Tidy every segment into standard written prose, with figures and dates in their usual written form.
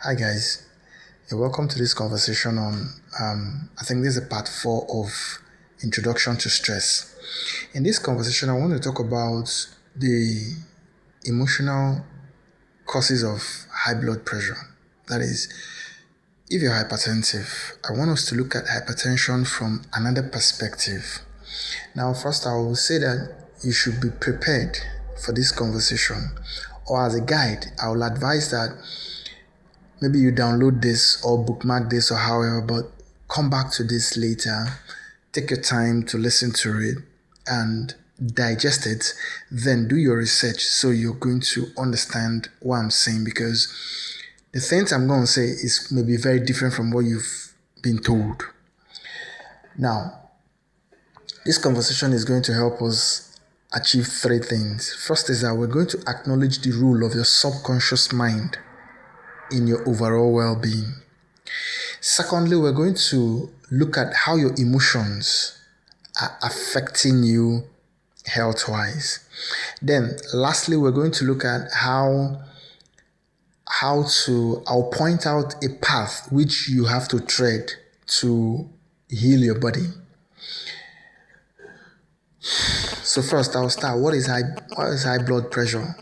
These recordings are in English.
Hi guys, welcome to this conversation on I think this is part 4 of Introduction to Stress. In this conversation, I want to talk about the emotional causes of high blood pressure. That is, if you're hypertensive, I want us to look at hypertension from another perspective. Now, first, I will say that you should be prepared for this conversation, or as a guide, I will advise that maybe you download this or bookmark this or however, but come back to this later. Take your time to listen to it and digest it. Then do your research so you're going to understand what I'm saying, because the things I'm going to say is maybe very different from what you've been told. Now, this conversation is going to help us achieve 3 things. First is that we're going to acknowledge the role of your subconscious mind in your overall well-being. Secondly, we're going to look at how your emotions are affecting you health-wise. Then, lastly, we're going to look at I'll point out a path which you have to tread to heal your body. So first, I'll start. What is high blood pressure?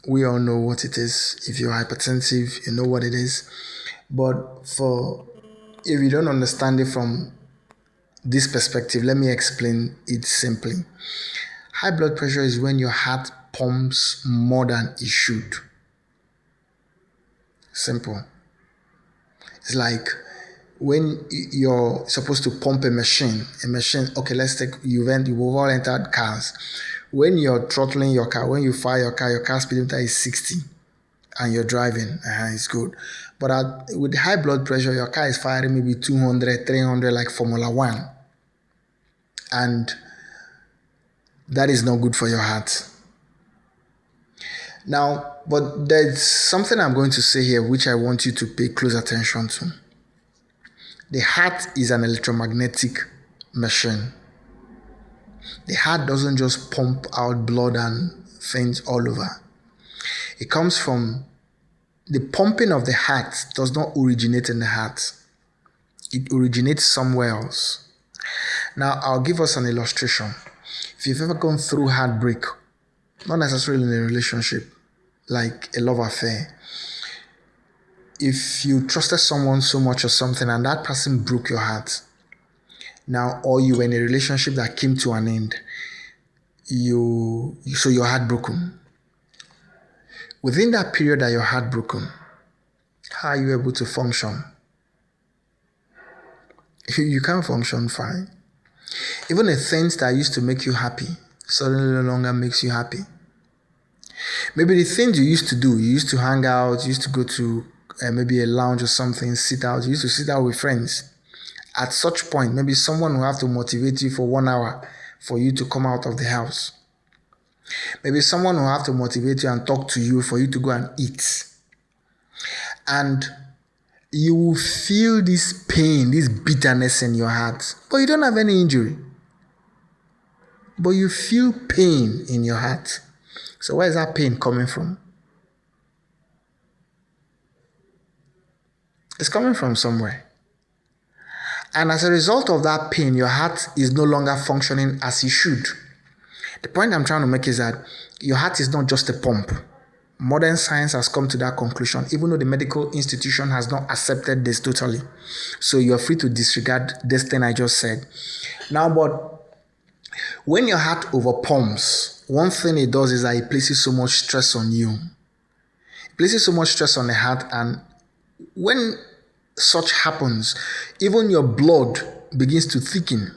We all know what it is. If you're hypertensive, you know what it is. But if you don't understand it from this perspective, let me explain it simply. High blood pressure is when your heart pumps more than it should. Simple. It's like when you're supposed to pump a machine, okay, you've all entered cars. When you're throttling your car, when you fire your car speed limiter is 60 and you're driving, it's good. But with high blood pressure, your car is firing maybe 200, 300 like Formula 1. And that is not good for your heart. Now, but there's something I'm going to say here which I want you to pay close attention to. The heart is an electromagnetic machine. The heart doesn't just pump out blood and things all over. It comes from the pumping of the heart does not originate in the heart. It originates somewhere else. Now, I'll give us an illustration. If you've ever gone through heartbreak, not necessarily in a relationship, like a love affair, if you trusted someone so much or something and that person broke your heart, now, or you were in a relationship that came to an end, so your heart broken. Within that period that your heart broken, how are you able to function? You can't function fine. Even the things that used to make you happy suddenly no longer makes you happy. Maybe the things you used to do, you used to hang out, you used to go to maybe a lounge or something, sit out, you used to sit out with friends. At such point, maybe someone will have to motivate you for 1 hour for you to come out of the house. Maybe someone will have to motivate you and talk to you for you to go and eat. And you will feel this pain, this bitterness in your heart, but you don't have any injury. But you feel pain in your heart. So where is that pain coming from? It's coming from somewhere. And as a result of that pain, your heart is no longer functioning as it should. The point I'm trying to make is that your heart is not just a pump. Modern science has come to that conclusion, even though the medical institution has not accepted this totally. So you're free to disregard this thing I just said. Now, but when your heart overpumps, one thing it does is that it places so much stress on you. It places so much stress on the heart, and when such happens, even your blood begins to thicken.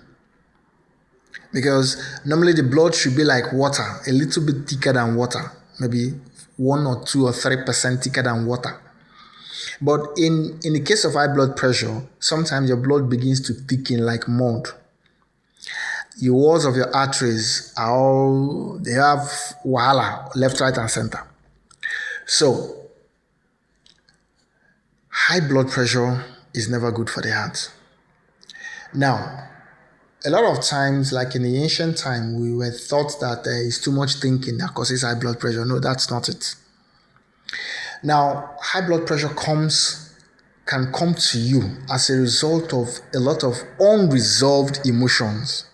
Because normally the blood should be like water, a little bit thicker than water, maybe 1 or 2 or 3% thicker than water. But in the case of high blood pressure, sometimes your blood begins to thicken like mud. The walls of your arteries they have wahala, left, right, and center. So, high blood pressure is never good for the heart. Now, a lot of times, like in the ancient time, we were taught that there is too much thinking that causes high blood pressure. No, that's not it. Now, high blood pressure comes can come to you as a result of a lot of unresolved emotions.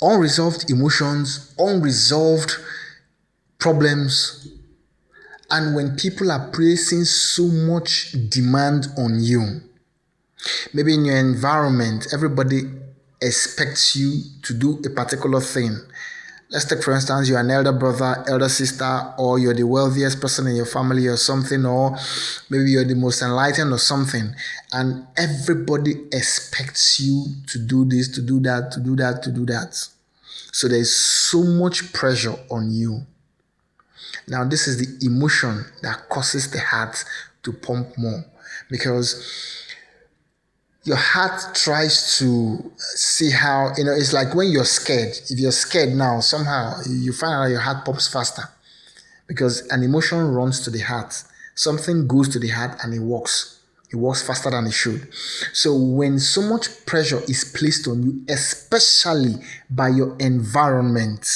Unresolved emotions, unresolved problems, and when people are placing so much demand on you. Maybe in your environment, everybody expects you to do a particular thing. Let's take, for instance, you're an elder brother, elder sister, or you're the wealthiest person in your family or something, or maybe you're the most enlightened or something, and everybody expects you to do this, to do that, to do that, to do that. So there's so much pressure on you. Now, this is the emotion that causes the heart to pump more, because your heart tries to see how, it's like when you're scared. If you're scared now, somehow you find out your heart pumps faster because an emotion runs to the heart. Something goes to the heart and it works. It works faster than it should. So when so much pressure is placed on you, especially by your environment.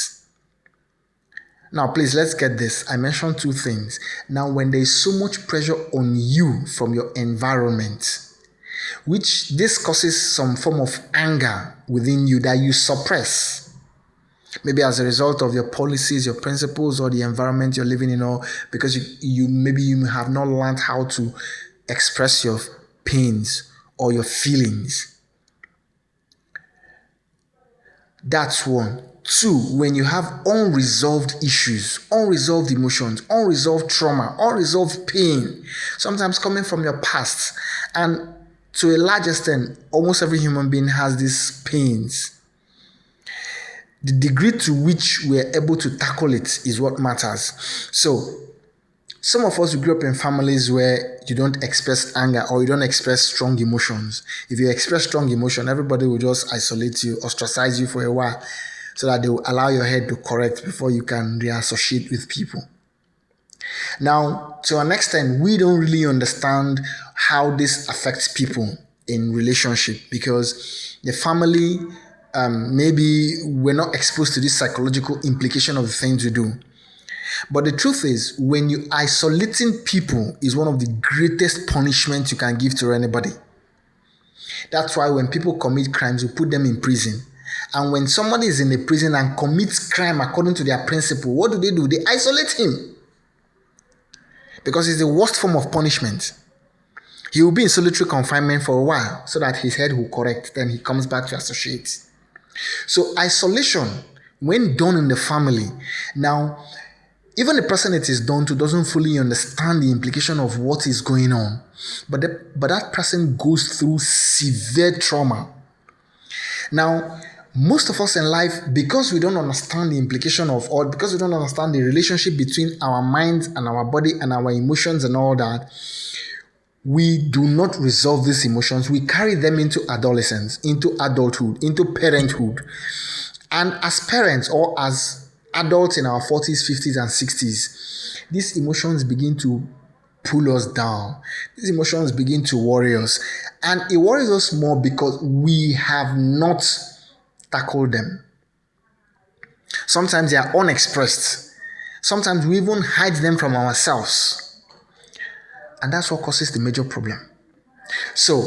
Now, please, let's get this. I mentioned two things. Now, when there is so much pressure on you from your environment, which this causes some form of anger within you that you suppress. Maybe as a result of your policies, your principles, or the environment you're living in, or because you have not learned how to express your pains or your feelings. That's one. Two, when you have unresolved issues, unresolved emotions, unresolved trauma, unresolved pain, sometimes coming from your past, and to a large extent, almost every human being has these pains. The degree to which we're able to tackle it is what matters. So, some of us grew up in families where you don't express anger or you don't express strong emotions. If you express strong emotion, everybody will just isolate you, ostracize you for a while, so that they will allow your head to correct before you can reassociate with people. Now, to an extent, we don't really understand how this affects people in relationship because the family, maybe we're not exposed to this psychological implication of the things we do. But the truth is, when you isolating people is one of the greatest punishments you can give to anybody. That's why when people commit crimes, you put them in prison. And when somebody is in a prison and commits crime according to their principle, what do? They isolate him. Because it's the worst form of punishment. He will be in solitary confinement for a while so that his head will correct. Then he comes back to associate. So isolation, when done in the family, now, even the person it is done to doesn't fully understand the implication of what is going on. But that person goes through severe trauma. Now, most of us in life, because we don't understand the implication of, or because we don't understand the relationship between our minds and our body and our emotions and all that, we do not resolve these emotions. We carry them into adolescence, into adulthood, into parenthood. And as parents or as adults in our 40s, 50s, and 60s, these emotions begin to pull us down. These emotions begin to worry us. And it worries us more because we have not tackled them. Sometimes they are unexpressed. Sometimes we even hide them from ourselves. And that's what causes the major problem. So,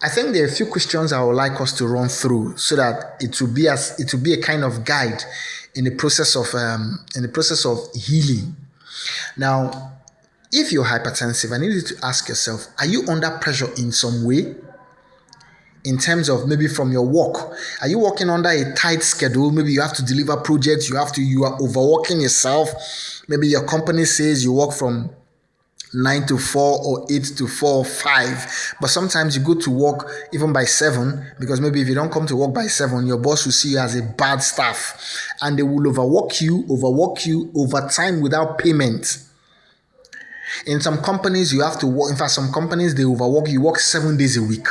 I think there are a few questions I would like us to run through so that it will be a kind of guide in the process of healing. Now, if you're hypertensive, I need you to ask yourself, are you under pressure in some way? In terms of maybe from your work, are you working under a tight schedule? Maybe you have to deliver projects, you are overworking yourself. Maybe your company says you work from 9 to 4 or 8 to 4 or 5, but sometimes you go to work even by 7, because maybe if you don't come to work by 7, your boss will see you as a bad staff and they will overwork you over time without payment. In some companies you have to work, in fact some companies they overwork you, work 7 days a week.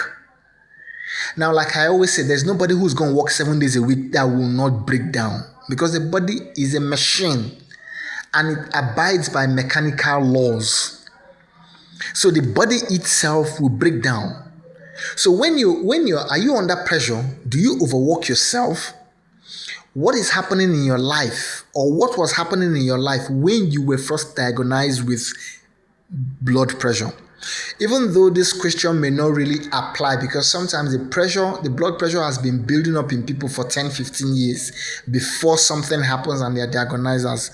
Now, like I always say, there's nobody who's going to work 7 days a week that will not break down, because the body is a machine and it abides by mechanical laws. So the body itself will break down. So are you under pressure? Do you overwork yourself? What is happening in your life, or what was happening in your life when you were first diagnosed with blood pressure. Even though this question may not really apply, because sometimes the blood pressure has been building up in people for 10-15 years before something happens and they are diagnosed as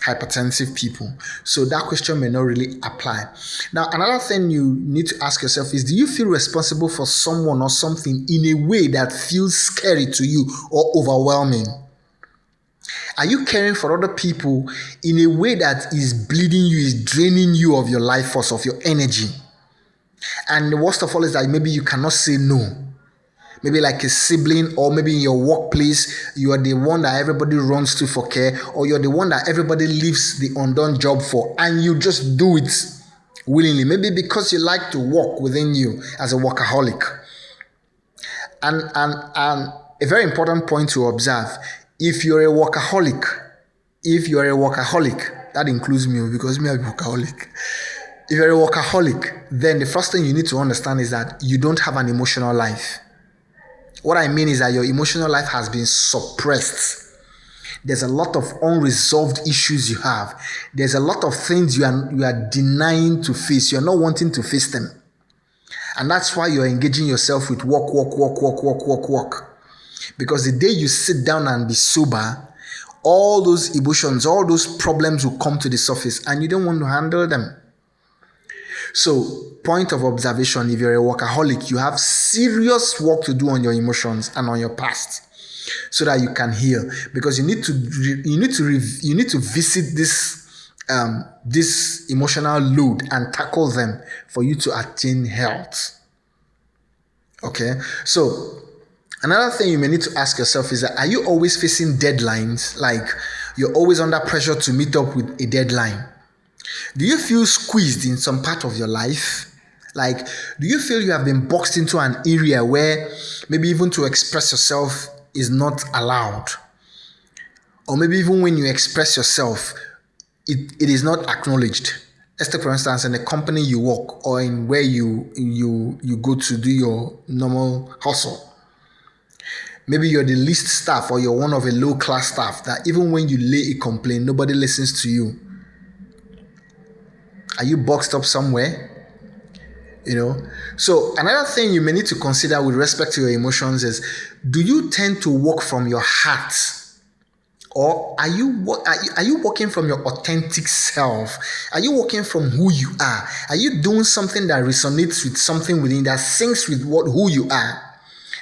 hypertensive people. So that question may not really apply. Now, another thing you need to ask yourself is, do you feel responsible for someone or something in a way that feels scary to you or overwhelming? Are you caring for other people in a way that is bleeding you, is draining you of your life force, of your energy? And the worst of all is that maybe you cannot say no. Maybe like a sibling, or maybe in your workplace, you are the one that everybody runs to for care, or you're the one that everybody leaves the undone job for, and you just do it willingly. Maybe because you like to work within you as a workaholic. And a very important point to observe: if you're a workaholic, that includes me, because me, I'm a workaholic. If you're a workaholic, then the first thing you need to understand is that you don't have an emotional life. What I mean is that your emotional life has been suppressed. There's a lot of unresolved issues you have. There's a lot of things you are denying to face. You're not wanting to face them. And that's why you're engaging yourself with work. Because the day you sit down and be sober, all those emotions, all those problems will come to the surface and you don't want to handle them. So, point of observation: if you're a workaholic, you have serious work to do on your emotions and on your past, so that you can heal. Because you need to visit this emotional load and tackle them for you to attain health. Okay, so another thing you may need to ask yourself is that, are you always facing deadlines? Like, you're always under pressure to meet up with a deadline? Do you feel squeezed in some part of your life? Like, do you feel you have been boxed into an area where maybe even to express yourself is not allowed? Or maybe even when you express yourself, it is not acknowledged. Let's take, for instance, in the company you work, or in where you go to do your normal hustle. Maybe you're the least staff, or you're one of a low-class staff that even when you lay a complaint, nobody listens to you. Are you boxed up somewhere? So another thing you may need to consider with respect to your emotions is, do you tend to work from your heart, or are you working from your authentic self? Are you working from who you are? Are you doing something that resonates with something within, that syncs with who you are?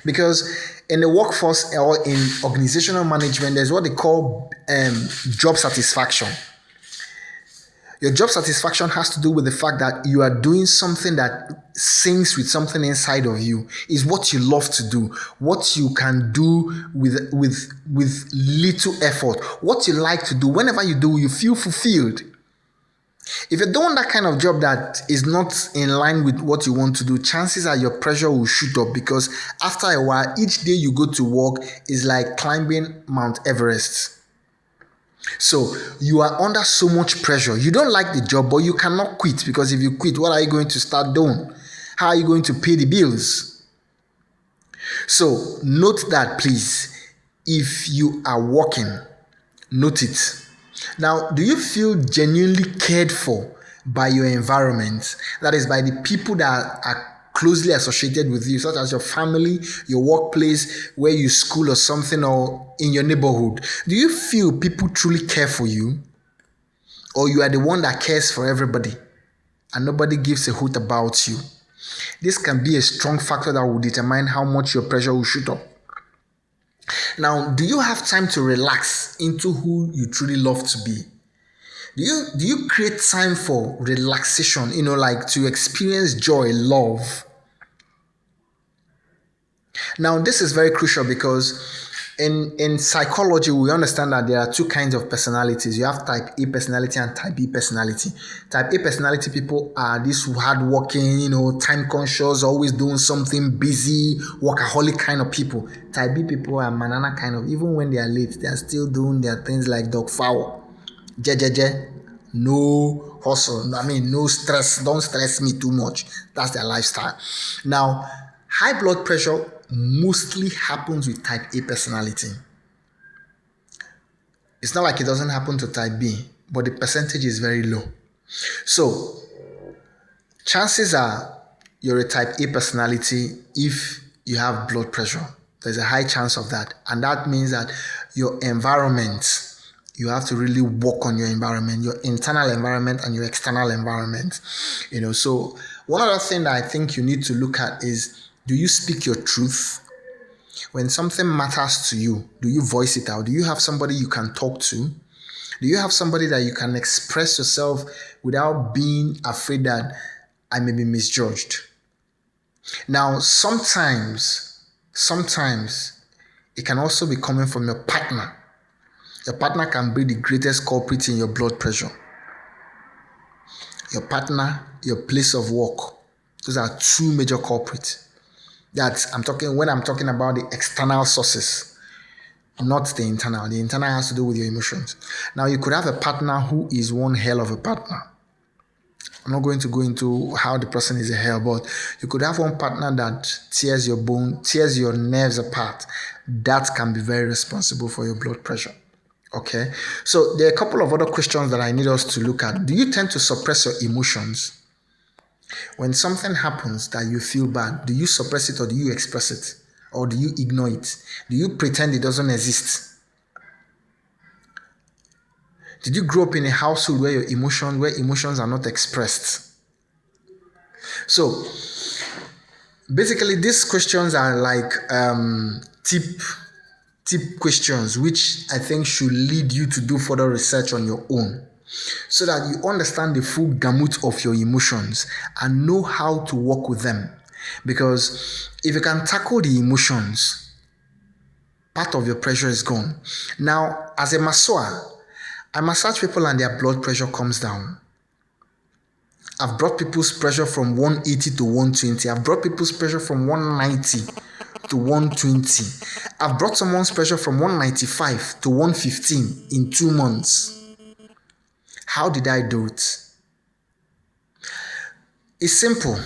Because in the workforce or in organizational management, there's what they call job satisfaction. Your job satisfaction has to do with the fact that you are doing something that syncs with something inside of you. Is what you love to do, what you can do with little effort, what you like to do. Whenever you do, you feel fulfilled. If you're doing that kind of job that is not in line with what you want to do, chances are your pressure will shoot up, because after a while, each day you go to work is like climbing Mount Everest. So you are under so much pressure. You don't like the job, but you cannot quit, because if you quit, what are you going to start doing? How are you going to pay the bills? So note that, please. If you are working, note it. Now, do you feel genuinely cared for by your environment? That is, by the people that are closely associated with you, such as your family, your workplace, where you school or something, or in your neighborhood. Do you feel people truly care for you? Or you are the one that cares for everybody and nobody gives a hoot about you? This can be a strong factor that will determine how much your pressure will shoot up. Now, do you have time to relax into who you truly love to be? Do you create time for relaxation, like to experience joy, love? Now, this is very crucial, because in psychology, we understand that there are two kinds of personalities. You have type A personality and type B personality. Type A personality people are these hardworking, time conscious, always doing something, busy, workaholic kind of people. Type B people are banana kind of, even when they are late, they are still doing their things like dog fowl. No hustle, no stress, don't stress me too much. That's their lifestyle. Now, high blood pressure mostly happens with type A personality. It's not like it doesn't happen to type B, but the percentage is very low. So, Chances are you're a type A personality if you have blood pressure. There's a high chance of that. And that means that your environment, you have to really work on your environment, your internal environment and your external environment. So one other thing that I think you need to look at is, do you speak your truth? When something matters to you, do you voice it out? Do you have somebody you can talk to? Do you have somebody that you can express yourself without being afraid that I may be misjudged? Now, sometimes it can also be coming from your partner. Your partner can be the greatest culprit in your blood pressure. Your partner, your place of work, those are two major culprits. When I'm talking about the external sources, not the internal. The internal has to do with your emotions. Now, you could have a partner who is one hell of a partner. I'm not going to go into how the person is a hell, but you could have one partner that tears your nerves apart. That can be very responsible for your blood pressure. Okay, so there are a couple of other questions that I need us to look at. Do you tend to suppress your emotions? When something happens that you feel bad, do you suppress it or do you express it? Or do you ignore it? Do you pretend it doesn't exist? Did you grow up in a household where emotions are not expressed? So basically, these questions are like tip questions, which I think should lead you to do further research on your own, so that you understand the full gamut of your emotions and know how to work with them. Because if you can tackle the emotions, part of your pressure is gone. Now, as a masseur, I massage people and their blood pressure comes down. I've brought people's pressure from 180 to 120. I've brought people's pressure from 190 to 120. I've brought someone's pressure from 195 to 115 in 2 months. How did I do it? It's simple.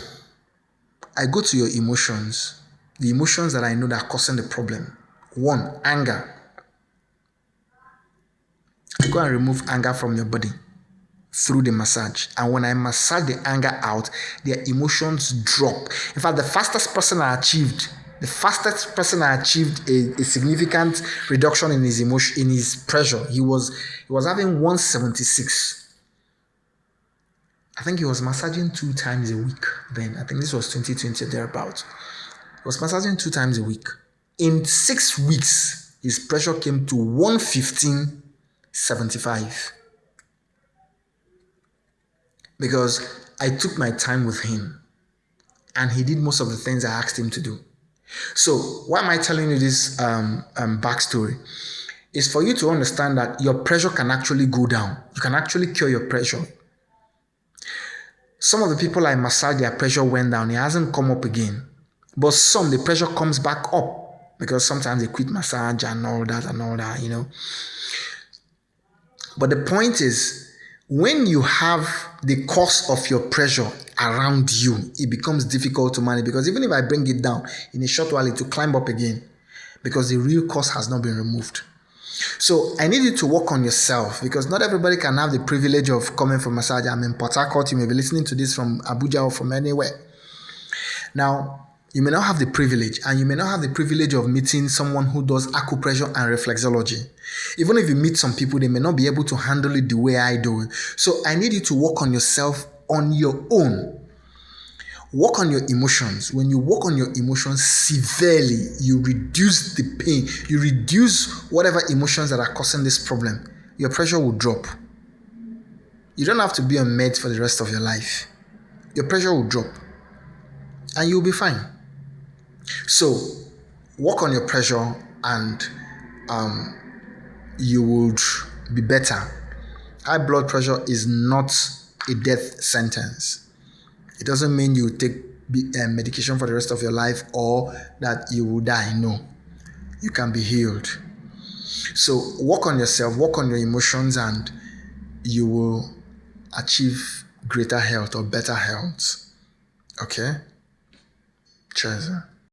I go to your emotions, the emotions that I know that are causing the problem. 1, anger. I go and remove anger from your body through the massage. And when I massage the anger out, their emotions drop. In fact, the fastest person I achieved a significant reduction in his emotion, in his pressure. He was having 176. I think he was massaging 2 times a week then. I think this was 2020 thereabouts. He was massaging 2 times a week. In 6 weeks, his pressure came to 115.75. Because I took my time with him and he did most of the things I asked him to do. So why am I telling you this backstory? It's for you to understand that your pressure can actually go down. You can actually cure your pressure. Some of the people I massaged, their pressure went down. It hasn't come up again. But some, the pressure comes back up because sometimes they quit massage and all that, But the point is, when you have the cause of your pressure around you, it becomes difficult to manage, because even if I bring it down, in a short while it will climb up again because the real cause has not been removed. So I need you to work on yourself, because not everybody can have the privilege of coming for massage. I'm in Port Harcourt. You may be listening to this from Abuja or from anywhere. Now, you may not have the privilege, and you may not have the privilege of meeting someone who does acupressure and reflexology. Even if you meet some people, they may not be able to handle it the way I do it. So I need you to work on yourself on your own. Work on your emotions. When you work on your emotions severely, you reduce the pain. You reduce whatever emotions that are causing this problem. Your pressure will drop. You don't have to be on meds for the rest of your life. Your pressure will drop. And you'll be fine. So, work on your pressure and you would be better. High blood pressure is not a death sentence. It doesn't mean you take medication for the rest of your life or that you will die. No, you can be healed. So work on yourself, work on your emotions, and you will achieve greater health or better health. Okay? Cheers.